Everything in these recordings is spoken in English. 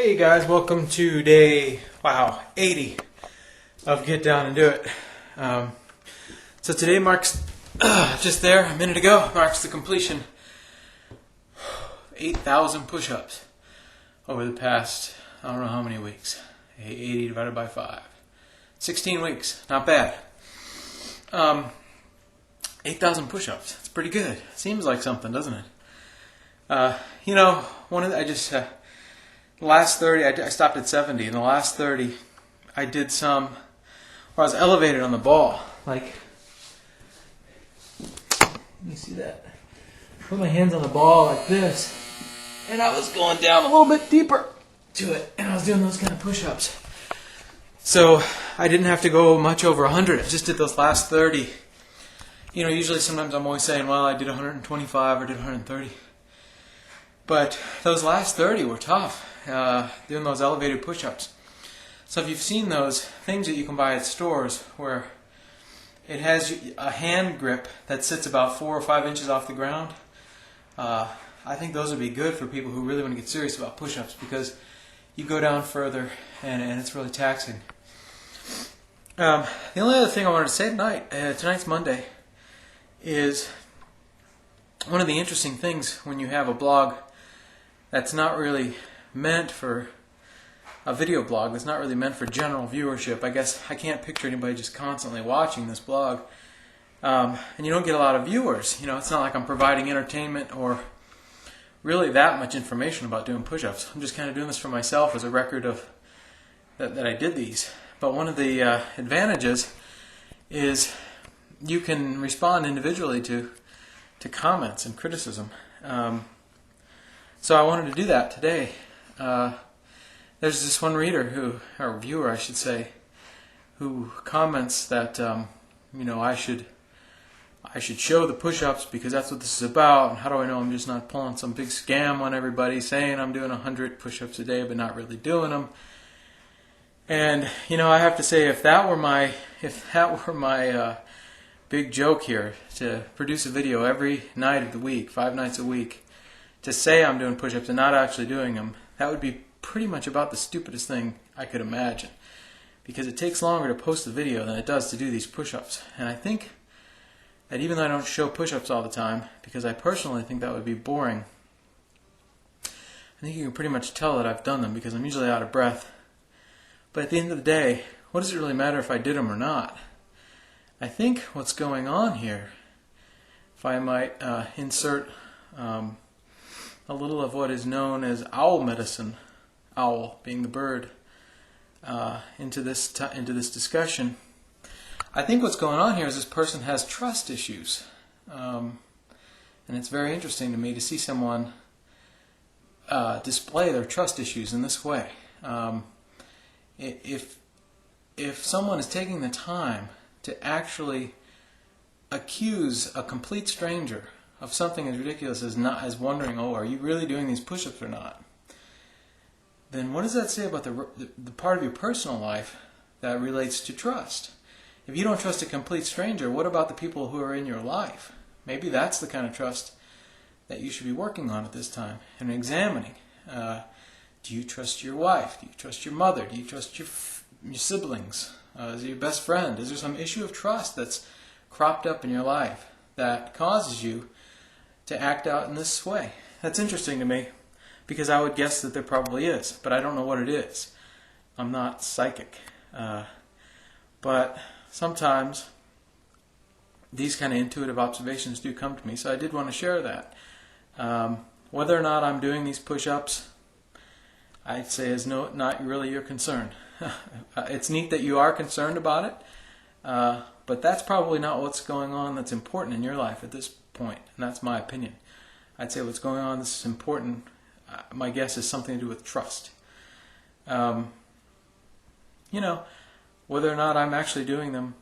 Hey guys, welcome to day, 80 of Get Down and Do It. So today marks, just there, a minute ago, marks the completion of 8,000 push-ups over the past, I don't know how many weeks. 80 divided by 5. 16 weeks, not bad. 8,000 push-ups, it's pretty good. Seems like something, doesn't it? The last 30, I stopped at 70. In the last 30, I did some where I was elevated on the ball. Like, let me see that. Put my hands on the ball like this, and I was going down a little bit deeper to it, and I was doing those kind of push-ups. So I didn't have to go much over 100. I just did those last 30. You know, usually sometimes I'm always saying, well, I did 125 or did 130. But those last 30 were tough, doing those elevated push-ups. So if you've seen those things that you can buy at stores where it has a hand grip that sits about 4 or 5 inches off the ground, I think those would be good for people who really want to get serious about push-ups because you go down further and it's really taxing. The only other thing I wanted to say tonight, tonight's Monday, is one of the interesting things when you have a blog that's not really meant for a video blog, that's not really meant for general viewership. I guess I can't picture anybody just constantly watching this blog. And you don't get a lot of viewers. You know, it's not like I'm providing entertainment or really that much information about doing push-ups. I'm just kind of doing this for myself as a record of that I did these. But one of the advantages is you can respond individually to comments and criticism. So I wanted to do that today. There's this one reader or viewer I should say, who comments that I should show the push-ups because that's what this is about. And how do I know I'm just not pulling some big scam on everybody, saying I'm doing 100 push-ups a day but not really doing them? And I have to say, if that were my big joke here, to produce a video every night of the week, 5 nights a week, to say I'm doing push-ups and not actually doing them, that would be pretty much about the stupidest thing I could imagine. Because it takes longer to post the video than it does to do these push-ups. And I think that even though I don't show push-ups all the time, because I personally think that would be boring, I think you can pretty much tell that I've done them because I'm usually out of breath. But at the end of the day, what does it really matter if I did them or not? I think what's going on here, if I might insert a little of what is known as owl medicine, owl being the bird, into this discussion. I think what's going on here is this person has trust issues, and it's very interesting to me to see someone display their trust issues in this way. If someone is taking the time to actually accuse a complete stranger of something as ridiculous as wondering, oh, are you really doing these push-ups or not? Then what does that say about the part of your personal life that relates to trust? If you don't trust a complete stranger, what about the people who are in your life? Maybe that's the kind of trust that you should be working on at this time and examining. Do you trust your wife? Do you trust your mother? Do you trust your siblings? Is it your best friend? Is there some issue of trust that's cropped up in your life that causes you to act out in this way? That's interesting to me because I would guess that there probably is, but I don't know what it is. I'm not psychic. But sometimes these kind of intuitive observations do come to me, so I did want to share that. Whether or not I'm doing these push-ups, I'd say is not really your concern. It's neat that you are concerned about it, but that's probably not what's going on that's important in your life at this point, and that's my opinion. I'd say what's going on that's important, my guess, is something to do with trust. Whether or not I'm actually doing them,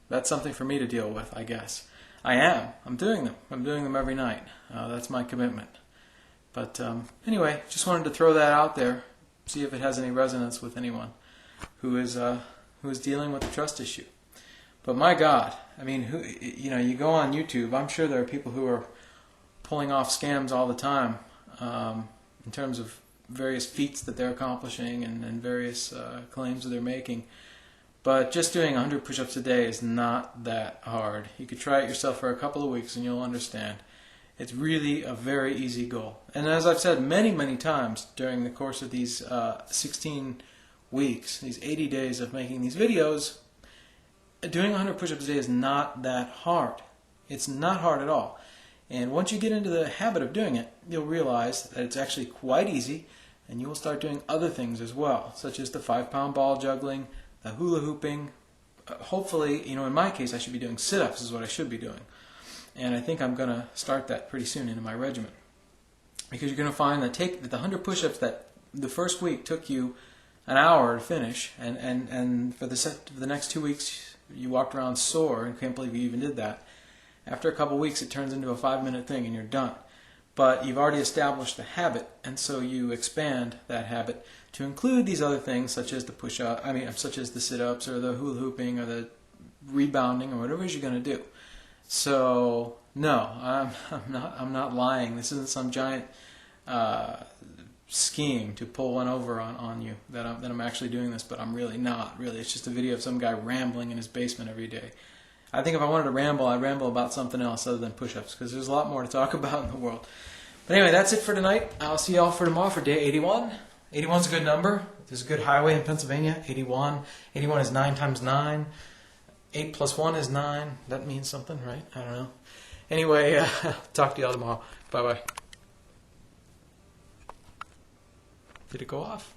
that's something for me to deal with, I guess. I am. I'm doing them. I'm doing them every night. That's my commitment. But anyway, just wanted to throw that out there, see if it has any resonance with anyone who is dealing with a trust issue. But my God, I mean, you go on YouTube. I'm sure there are people who are pulling off scams all the time in terms of various feats that they're accomplishing and various claims that they're making. But just doing 100 push-ups a day is not that hard. You could try it yourself for a couple of weeks and you'll understand. It's really a very easy goal. And as I've said many, many times during the course of these 16 weeks, these 80 days of making these videos, doing 100 push-ups a day is not that hard. It's not hard at all. And once you get into the habit of doing it, you'll realize that it's actually quite easy, and you will start doing other things as well, such as the 5-pound ball juggling, the hula hooping. Hopefully, in my case, I should be doing sit-ups is what I should be doing. And I think I'm going to start that pretty soon into my regimen. Because you're going to find that the 100 push-ups that the first week took you an hour to finish, and for the next 2 weeks you walked around sore and can't believe you even did that. After a couple weeks it turns into a 5-minute thing and you're done. But you've already established the habit, and so you expand that habit to include these other things such as the such as the sit-ups or the hula hooping or the rebounding or whatever it is you're going to do. So no, I'm not lying. This isn't some giant scheme to pull one over on you that I'm actually doing this, but I'm really not. Really, it's just a video of some guy rambling in his basement every day. I think if I wanted to ramble, I'd ramble about something else other than push-ups, because there's a lot more to talk about in the world. But anyway, that's it for tonight. I'll see y'all for tomorrow for day 81. 81 is a good number. There's a good highway in Pennsylvania, 81. 81 is 9 times 9. 8 plus 1 is 9. That means something, right? I don't know. Anyway, talk to y'all tomorrow. Bye-bye. Did it go off?